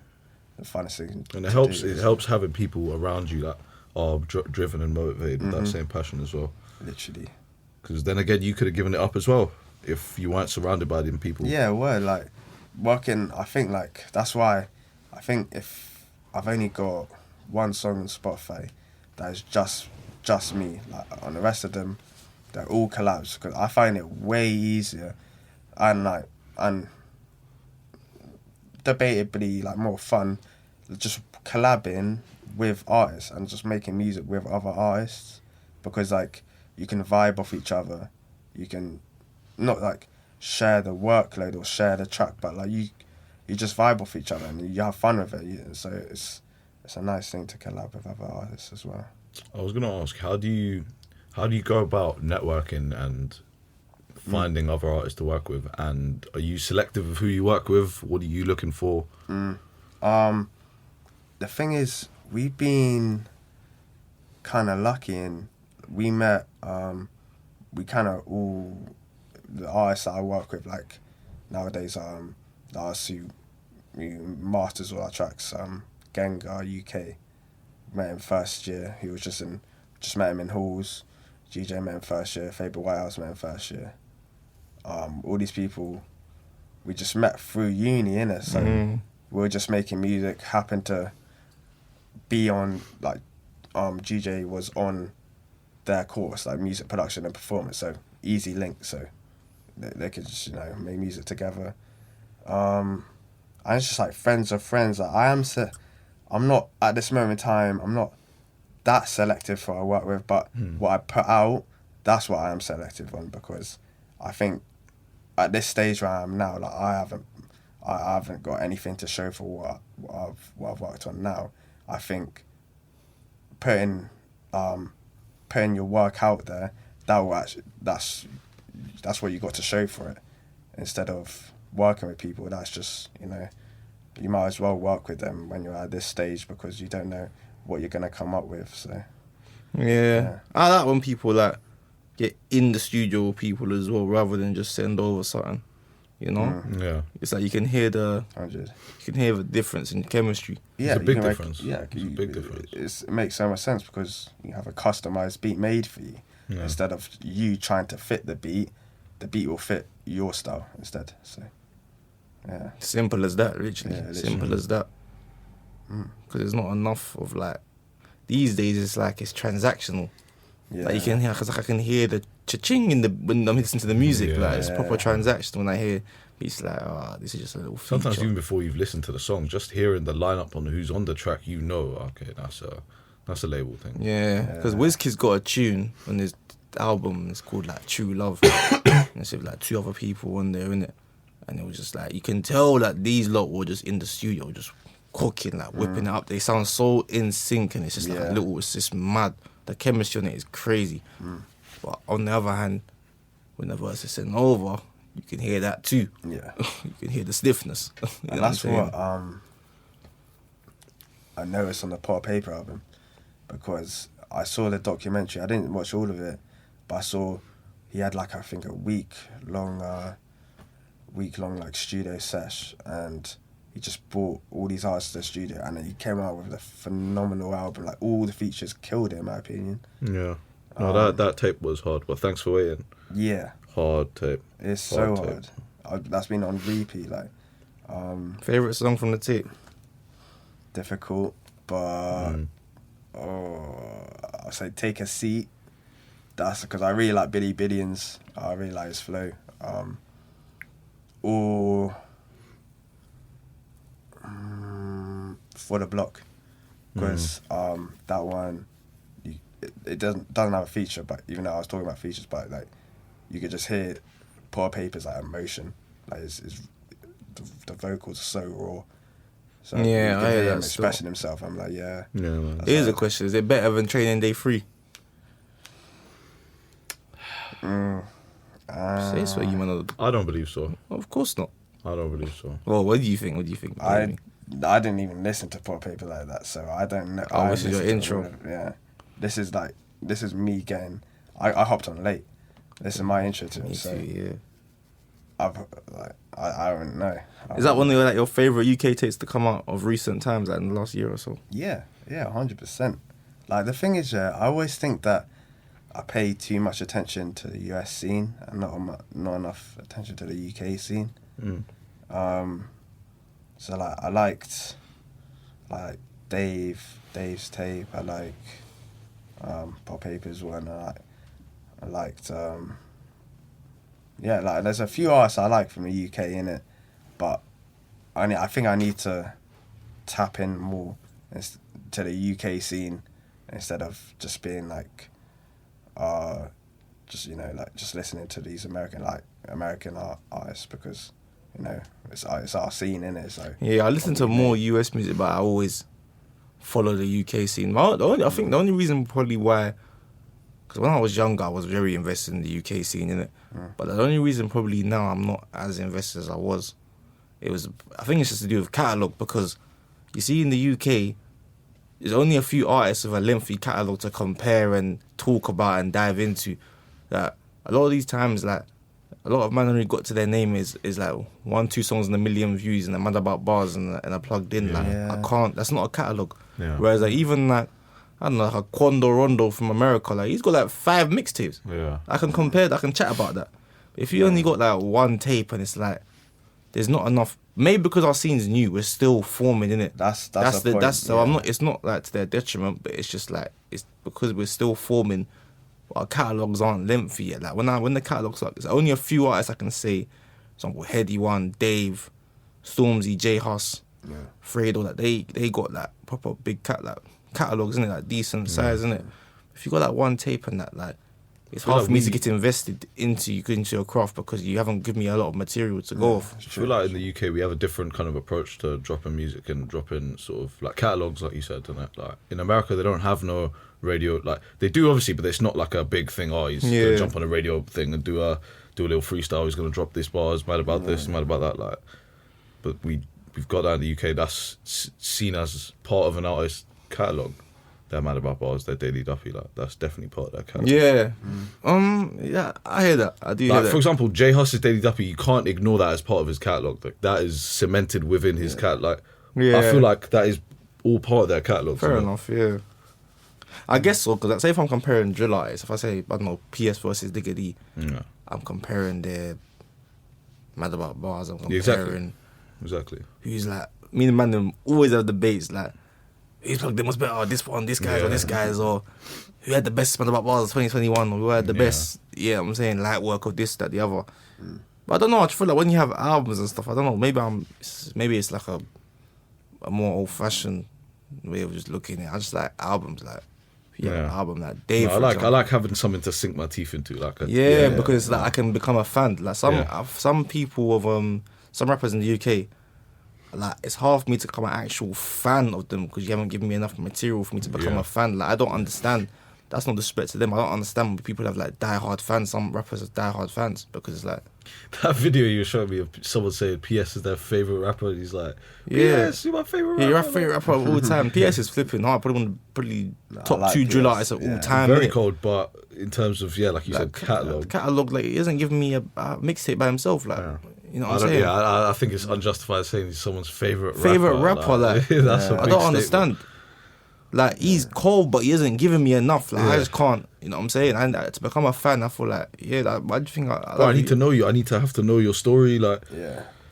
[SPEAKER 3] the funnest thing.
[SPEAKER 2] And it helps having people around you that are driven and motivated with that same passion as well.
[SPEAKER 3] Literally.
[SPEAKER 2] Because then again, you could have given it up as well if you weren't surrounded by them people.
[SPEAKER 3] Yeah, well, like working. I think like that's why. I think if I've only got one song on Spotify that is just me, like on the rest of them, they're all collabs because I find it way easier and debatably like more fun, just collabing with artists and just making music with other artists because like you can vibe off each other, you can not like share the workload or share the track, but like you just vibe off each other and you have fun with it. So it's a nice thing to collab with other artists as well.
[SPEAKER 2] I was gonna ask, how do you go about networking and finding other artists to work with? And are you selective of who you work with? What are you looking for?
[SPEAKER 3] The thing is, we've been kind of lucky and we met, we kind of all, the artists that I work with, like nowadays, the artists who masters all our tracks, Gengar UK, met him first year. He was just met him in halls. GJ met him first year. Faber Whitehouse met him first year. All these people, we just met through uni, innit? So we were just making music. Happened to be on like, GJ was on their course, like music production and performance. So easy link. So they could just make music together. And it's just like friends of friends. Like I'm not at this moment in time. I'm not that selective for what I work with, but what I put out, that's what I am selective on because I think at this stage where I am now, like I haven't got anything to show for what I've worked on now. I think putting your work out there, that's what you got to show for it, instead of working with people. That's just you might as well work with them when you're at this stage because you don't know what you're gonna come up with. So
[SPEAKER 1] yeah. I like when people like get in the studio with people as well, rather than just send over something.
[SPEAKER 2] Yeah,
[SPEAKER 1] it's like you can hear the
[SPEAKER 3] 100.
[SPEAKER 1] You can hear the difference in chemistry.
[SPEAKER 3] Yeah,
[SPEAKER 2] it's a big difference.
[SPEAKER 3] It's
[SPEAKER 2] a big difference.
[SPEAKER 3] It makes so much sense because you have a customized beat made for you instead of you trying to fit the beat. The beat will fit your style instead. So yeah,
[SPEAKER 1] simple as that. Literally, simple as that. Because there's not enough of like these days. It's like it's transactional. Yeah. Like you can hear, cause like I can hear the cha-ching when I'm listening to the music.
[SPEAKER 2] Yeah.
[SPEAKER 1] Like it's proper transaction when I hear beats like, this is just a little feature.
[SPEAKER 2] Sometimes even before you've listened to the song, just hearing the lineup on who's on the track, okay, that's a label thing.
[SPEAKER 1] Yeah, because Wizkid's got a tune on his album. It's called like True Love, and it's with like 2 other people on there, innit? And it was just like you can tell that these lot were just in the studio, just cooking, like whipping it up. They sound so in sync, and it's just like it's just mad. The chemistry on it is crazy. But on the other hand, when the verse is sent over, you can hear that too.
[SPEAKER 3] Yeah.
[SPEAKER 1] You can hear the stiffness.
[SPEAKER 3] And that's what I noticed on the Pot of Paper album, because I saw the documentary. I didn't watch all of it, but I saw he had like I think a week long like studio sesh, and he just brought all these artists to the studio, and then he came out with a phenomenal album. Like all the features killed it, in my opinion.
[SPEAKER 2] Yeah. No, that tape was hard, but thanks for waiting.
[SPEAKER 3] Yeah.
[SPEAKER 2] Hard tape.
[SPEAKER 3] It's so hard. That's been on repeat. Like,
[SPEAKER 1] favorite song from the tape?
[SPEAKER 3] Difficult, but I'll say Take a Seat. That's because I really like Billy Billions. I really like his flow. Or For the Block, because that one it doesn't have a feature, but even though I was talking about features, but like you could just hear Poor Paper's like emotion, like the vocals are so raw. So
[SPEAKER 1] yeah, I hear
[SPEAKER 3] him
[SPEAKER 1] that
[SPEAKER 3] expressing himself. I'm like, yeah.
[SPEAKER 2] Man.
[SPEAKER 1] Here's a question: is it better than Training Day 3? Say so, you man.
[SPEAKER 2] I don't believe so.
[SPEAKER 1] Of course not.
[SPEAKER 2] I don't believe so.
[SPEAKER 1] Well, what do you think?
[SPEAKER 3] I didn't even listen to Poor Paper like that, so I don't know.
[SPEAKER 1] Oh, this is your intro.
[SPEAKER 3] Yeah, this is me getting. I hopped on late. This is my intro to it.
[SPEAKER 1] Me
[SPEAKER 3] so
[SPEAKER 1] too, yeah.
[SPEAKER 3] I don't know.
[SPEAKER 1] Is that one of your favourite UK tapes to come out of recent times, like in the last year or so?
[SPEAKER 3] Yeah, 100%. Like the thing is, I always think that I pay too much attention to the US scene and not enough attention to the UK scene. So like I liked like Dave's tape. I like Pop Paper's one. I liked like there's a few artists I like from the UK in it, but I think I need to tap in more to the UK scene instead of just being like just listening to these American artists, because it's our scene, innit? So
[SPEAKER 1] yeah, I listen to more US music, but I always follow the UK scene. I think the only reason probably why, because when I was younger, I was very invested in the UK scene, innit? But the only reason probably now I'm not as invested as I was, I think it's just to do with catalogue, because you see in the UK, there's only a few artists with a lengthy catalogue to compare and talk about and dive into. That a lot of these times, like, a lot of man only got to their name is like 1-2 songs and 1 million views and a mad about bars and I plugged in. Like, I can't, that's not a catalogue.
[SPEAKER 2] Yeah.
[SPEAKER 1] Whereas like even like, I don't know, like a Quando Rondo from America, like he's got like 5 mixtapes.
[SPEAKER 2] Yeah.
[SPEAKER 1] I can compare, I can chat about that. But if you only got like 1 tape and it's like, there's not enough. Maybe because our scene's new, we're still forming, innit?
[SPEAKER 3] That's the point.
[SPEAKER 1] So I'm not. It's not like to their detriment, but it's just like it's because we're still forming. Our catalogues aren't lengthy yet. Like when the catalogues like, there's only a few artists I can say. For example, Heady One, Dave, Stormzy, J Hus, Fredo. Like they got like proper big catalogues, innit? Like decent size, innit? If you got like 1 tape and that, like, it's hard for me to get invested into your craft because you haven't given me a lot of material to go off.
[SPEAKER 2] I feel like in the UK we have a different kind of approach to dropping music and dropping sort of like catalogues, like you said, and that. Like in America they don't have no radio, like they do obviously, but it's not like a big thing. Oh, he's gonna jump on a radio thing and do a little freestyle. He's gonna drop this bars, mad about this, mad about that. Like, but we've got that in the UK. That's seen as part of an artist's catalogue. They're mad about bars, they're Daily Duffy, like that's definitely part of that catalogue.
[SPEAKER 1] Yeah. Yeah, I hear that. I do hear that.
[SPEAKER 2] For example, J Hus's Daily Duffy, you can't ignore that as part of his catalogue. Like that is cemented within his catalogue. Like, I feel like that is all part of their catalogue.
[SPEAKER 1] Fair enough, yeah. I guess so, because like, say if I'm comparing drill artists, if I say, I don't know, PS versus Digga D, I'm comparing their Mad About Bars, I'm comparing...
[SPEAKER 2] Exactly.
[SPEAKER 1] Who's like, me and man always have debates, like, who's plugged in what's better, this one, this guy's or this guy's, or who had the best Mad About Bars 2021, or who had the best, I'm saying, light work of this, that, the other. But I don't know, I just feel like when you have albums and stuff, I don't know, maybe it's like a more old-fashioned way of just looking at it. I just like albums, like, an album like Dave.
[SPEAKER 2] No, I like having something to sink my teeth into, like
[SPEAKER 1] because like I can become a fan. Like some people of some rappers in the UK, like it's hard for me to become an actual fan of them because you haven't given me enough material for me to become a fan. Like I don't understand. That's not disrespect to them. I don't understand when people have like die-hard fans. Some rappers have die-hard fans because it's like
[SPEAKER 2] that video you were showing me of someone saying PS is their favourite rapper. And he's like, PS, you're my favourite rapper.
[SPEAKER 1] Yeah, you're my favourite rapper of all time. PS is flipping hard. Probably top like 2 drill artists of all time.
[SPEAKER 2] Very cold, but in terms of like you said, catalogue.
[SPEAKER 1] Catalogue, like he hasn't given me a mixtape by himself. Like you know what I'm saying?
[SPEAKER 2] Yeah, I think it's unjustified saying he's someone's favourite
[SPEAKER 1] rapper. Like
[SPEAKER 2] that's a big
[SPEAKER 1] I don't understand. Like he's cold, but he isn't giving me enough. Like I just can't. You know what I'm saying? And to become a fan, I feel like like, why do you think
[SPEAKER 2] I need to know you? I need to have to know your story. Like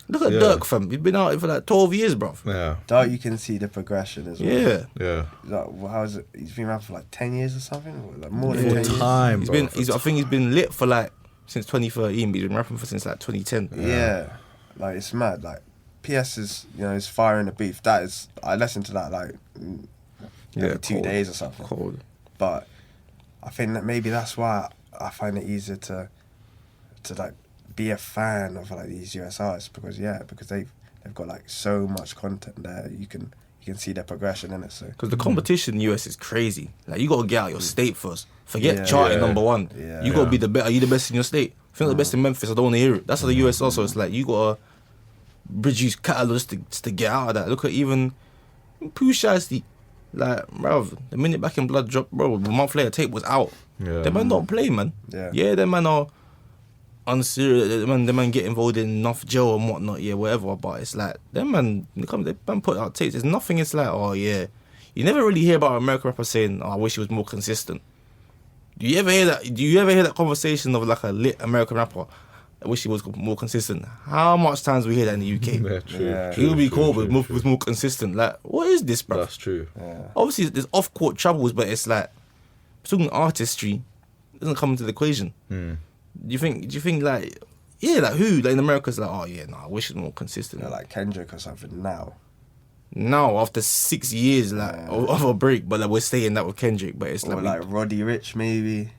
[SPEAKER 1] look at Dirk, fam. He's been out for like 12 years, bro.
[SPEAKER 2] Yeah,
[SPEAKER 3] Dirk, you can see the progression as well.
[SPEAKER 2] Yeah.
[SPEAKER 3] Like, how is it? He's been around for like 10 years or something. Or like more than 10 years.
[SPEAKER 2] Time.
[SPEAKER 1] I think he's been lit for like since 2013. But he's been rapping for since like 2010.
[SPEAKER 3] Yeah, like it's mad. Like PS is is firing the beef. That is, I listened to that like every 2 days or something.
[SPEAKER 1] Cold.
[SPEAKER 3] But I think that maybe that's why I find it easier to like be a fan of like these US artists because they've got like so much content there. You can see their progression in it. So
[SPEAKER 1] because the competition in the US is crazy. Like you gotta get out your state first. Forget charting number 1. You gotta be the best. Are you the best in your state? If you're not the best in Memphis, I don't want to hear it. That's how the US also. It's like you gotta bridge these catalogs to get out of that. Look at even Pooh Shiesty. Like, bro, the minute Back in Blood dropped, bro, a month later, tape was out. Them man don't play, man. Them man are unserious. Them man get involved in enough jail and whatnot, whatever. But it's like, them man put out tapes. There's nothing, it's like, oh yeah, You never really hear about American rappers saying, "Oh, I wish he was more consistent." Do you ever hear that? Do you ever hear that conversation of like a lit American rapper? I wish he was more consistent. How much times we hear that in the UK?
[SPEAKER 2] Yeah, true.
[SPEAKER 3] Yeah.
[SPEAKER 2] True,
[SPEAKER 1] He'll be
[SPEAKER 2] true,
[SPEAKER 1] called
[SPEAKER 2] true,
[SPEAKER 1] with
[SPEAKER 2] true.
[SPEAKER 1] more consistent. Like, what is this, bro?
[SPEAKER 2] That's true.
[SPEAKER 3] Yeah.
[SPEAKER 1] Obviously, there's off-court troubles, but it's like talking artistry doesn't come into the equation.
[SPEAKER 2] Mm.
[SPEAKER 1] Do you think like, yeah, like who? Like in America's like, oh yeah, no, I wish it was more consistent.
[SPEAKER 3] You know, like Kendrick or something now.
[SPEAKER 1] Now, after 6 years like of a break, but like, we're saying that with Kendrick, but it's
[SPEAKER 3] Or
[SPEAKER 1] like,
[SPEAKER 3] like Roddy Ricch, maybe.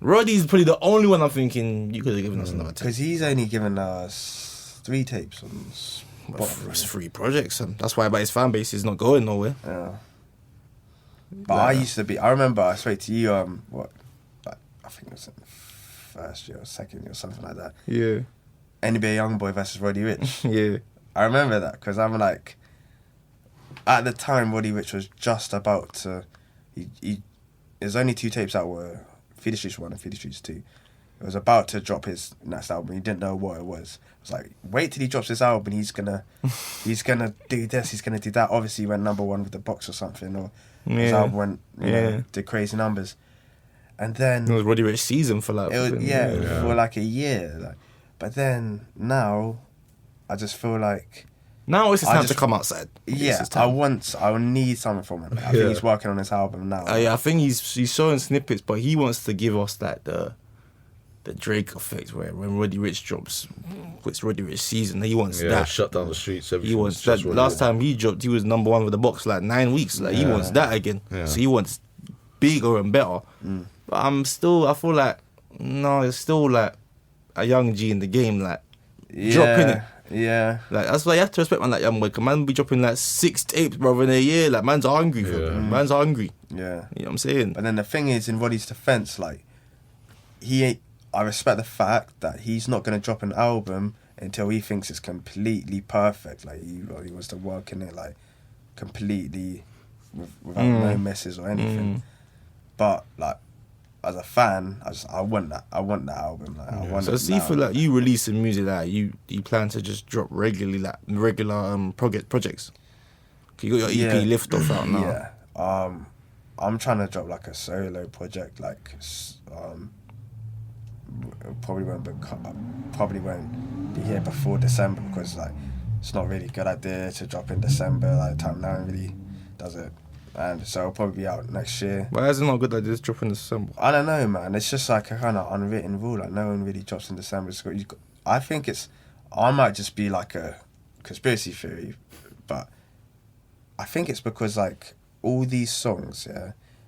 [SPEAKER 1] Roddy's probably the only one I'm thinking you could have given us another tape.
[SPEAKER 3] Because he's only given us 3 tapes on
[SPEAKER 1] It's 3 projects, and that's why. But his fan base is not going nowhere.
[SPEAKER 3] Yeah. But I used to be. I remember I spoke to you. Like, I think it was in first year or second year or something like that.
[SPEAKER 1] Yeah,
[SPEAKER 3] NBA Youngboy versus Roddy Ricch.
[SPEAKER 1] yeah,
[SPEAKER 3] I remember that because I'm like, at the time Roddy Ricch was just about to. There's only 2 tapes that were Feeder Streets 1 and Feeder Streets 2. It was about to drop his next album. He didn't know what it was. I was like, wait till he drops his album. He's gonna do this. He's gonna do that. Obviously, he went number 1 with the box or something, or his album went, you know, did crazy numbers. And then
[SPEAKER 1] it was Roddy Ricch season for like
[SPEAKER 3] for like a year. Like, but then now, I just feel like
[SPEAKER 1] now it's his time to come outside.
[SPEAKER 3] yeah, I need something from him. I think he's working on his album now.
[SPEAKER 1] Yeah, I think he's showing snippets, but he wants to give us that the Drake effect where when Roddy Ricch drops, it's Roddy Ricch season. He wants that.
[SPEAKER 2] Shut down the streets.
[SPEAKER 1] He wants that. Last time he dropped, he was number 1 with the box like 9 weeks. Like he wants that again. Yeah. So he wants bigger and better. But I feel like no, it's still like a young G in the game. Like dropping it.
[SPEAKER 3] Yeah.
[SPEAKER 1] Like that's why you have to respect man like young boy. Cause man be dropping like 6 tapes, brother, in a year. Like man's hungry for it. Man's hungry.
[SPEAKER 3] Yeah.
[SPEAKER 1] You know what I'm saying?
[SPEAKER 3] But then the thing is, in Roddy's defense, like I respect the fact that he's not gonna drop an album until he thinks it's completely perfect. Like he wants to work in it like completely without no misses or anything. But like as a fan, I want that. I want that album. Like, I want
[SPEAKER 1] so
[SPEAKER 3] it
[SPEAKER 1] see
[SPEAKER 3] now.
[SPEAKER 1] for like you releasing music like you plan to just drop regularly like regular projects. You got your EP Lift Off out now.
[SPEAKER 3] Yeah. I'm trying to drop like a solo project. Like probably won't be here before December because like it's not really a good idea to drop in December. Like time now really does it. And so it'll probably be out next year.
[SPEAKER 1] Why is it not good that it's dropping in December?
[SPEAKER 3] I don't know, man. It's just like a kind of unwritten rule. Like no one really drops in December. I think I might just be like a conspiracy theory, but I think it's because like all these songs,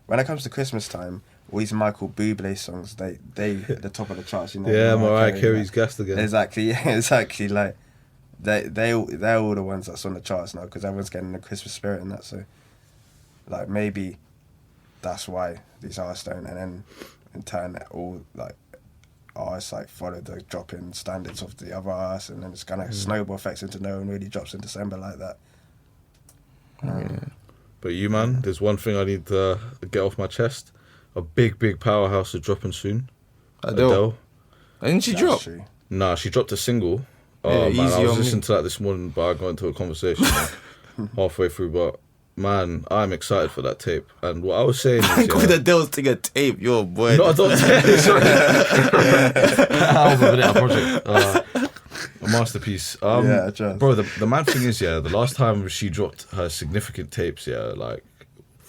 [SPEAKER 3] when it comes to Christmas time, all these Michael Bublé songs, they hit the top of the charts. You know,
[SPEAKER 2] yeah, Mariah Carey's gassed again.
[SPEAKER 3] Exactly, yeah, exactly. Like they're all the ones that's on the charts now because everyone's getting the Christmas spirit and that. So. Like maybe that's why these artists don't, and then in turn all like artists like follow the drop-in standards of the other artists, and then it's kind of snowball effects into no one really drops in December like that.
[SPEAKER 2] But you, man, there's one thing I need to get off my chest. A big powerhouse is dropping soon. Adele.
[SPEAKER 1] Didn't she drop?
[SPEAKER 3] True.
[SPEAKER 2] Nah, she dropped a single.
[SPEAKER 1] Yeah,
[SPEAKER 2] Man, I
[SPEAKER 1] Easy
[SPEAKER 2] was
[SPEAKER 1] on
[SPEAKER 2] listening
[SPEAKER 1] Me.
[SPEAKER 2] to that this morning, but I got into a conversation halfway through. But man, I'm excited for that tape. And what I was saying is,
[SPEAKER 1] Called Adele's thing a tape, yo boy.
[SPEAKER 2] no, I don't. Sorry, album, a project, a masterpiece.
[SPEAKER 3] Just.
[SPEAKER 2] Bro, the mad thing is, the last time she dropped her significant tapes, like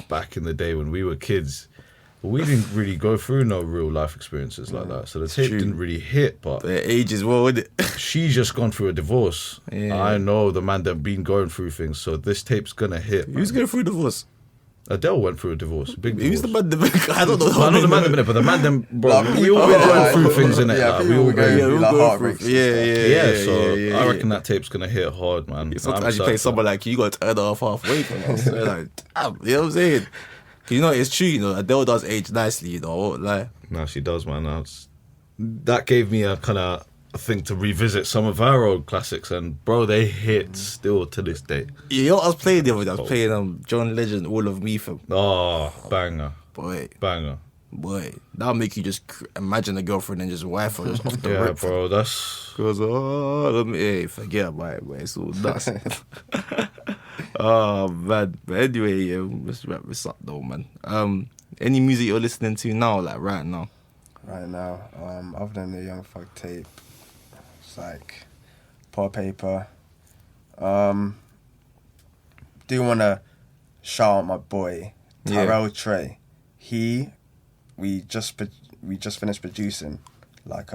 [SPEAKER 2] back in the day when we were kids. We didn't really go through no real life experiences like that, so the tape didn't really hit. But
[SPEAKER 1] The age as well, isn't it?
[SPEAKER 2] she just gone through a divorce.
[SPEAKER 1] Yeah.
[SPEAKER 2] I know the man that been going through things, so this tape's gonna hit.
[SPEAKER 1] Who's going through divorce?
[SPEAKER 2] Adele went through a divorce, big divorce.
[SPEAKER 1] Who's the man? I don't know.
[SPEAKER 2] Well, I know the man that been it, but the man them, bro,
[SPEAKER 3] Like,
[SPEAKER 2] we all been going through things in it.
[SPEAKER 3] Yeah,
[SPEAKER 2] Like, we
[SPEAKER 3] people
[SPEAKER 2] all
[SPEAKER 3] will go
[SPEAKER 2] go.
[SPEAKER 3] through like heartbreaks.
[SPEAKER 2] Yeah, I reckon that tape's gonna hit hard, man.
[SPEAKER 1] Sometimes you play someone like you got to turn it off halfway from us. So like, damn, you know what I'm saying? You know, it's true, you know, Adele does age nicely, you know, I won't lie.
[SPEAKER 2] No, she does, man. That gave me a kind of thing to revisit some of her old classics, and bro, they hit still to this day.
[SPEAKER 1] You know what I was playing the other day? I was playing John Legend, All of Me for
[SPEAKER 2] Oh, banger,
[SPEAKER 1] boy, that'll make you just imagine a girlfriend and just wife her just off the
[SPEAKER 2] yeah,
[SPEAKER 1] rip.
[SPEAKER 2] bro. That's
[SPEAKER 1] Goes all of me. Hey, forget about it, boy. It's all nuts. Oh man. But anyway, yeah, let's wrap this up though, man. Any music you're listening to now, like right now?
[SPEAKER 3] Right now, other than the Young Thug tape, it's like Paul Paper. Do want to shout out my boy Tyrell Trey. We just finished producing like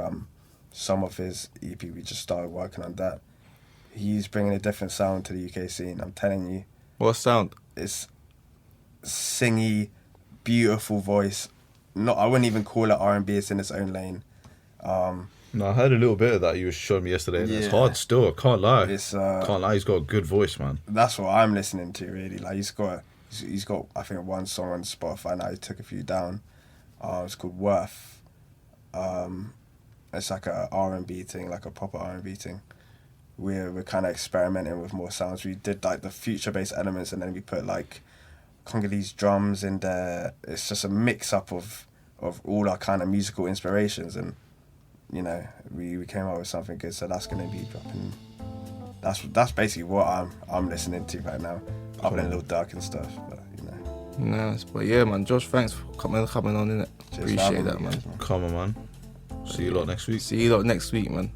[SPEAKER 3] some of his EP. We just started working on that. He's bringing a different sound to the UK scene. I'm telling you.
[SPEAKER 1] What sound?
[SPEAKER 3] It's singy, beautiful voice. I wouldn't even call it R&B. It's in its own lane.
[SPEAKER 2] No, I heard a little bit of that you were showing me yesterday. And It's hard still. I can't lie. Can't lie. He's got a good voice, man.
[SPEAKER 3] That's what I'm listening to, really. Like he's got I think one song on Spotify now. He took a few down. It's called Worth. It's like a R&B thing, like a proper R&B thing. We're kind of experimenting with more sounds. We did like the future-based elements, and then we put like Congolese drums in there. It's just a mix-up of all our kind of musical inspirations, and you know, we came up with something good. So that's gonna be dropping. That's basically what I'm listening to right now, other than Lil Durk and stuff. But you know.
[SPEAKER 1] Nice, but yeah, man. Josh, thanks for coming on, innit? Appreciate that, man.
[SPEAKER 2] Come on, man. See you lot next week.
[SPEAKER 1] See you lot next week, man.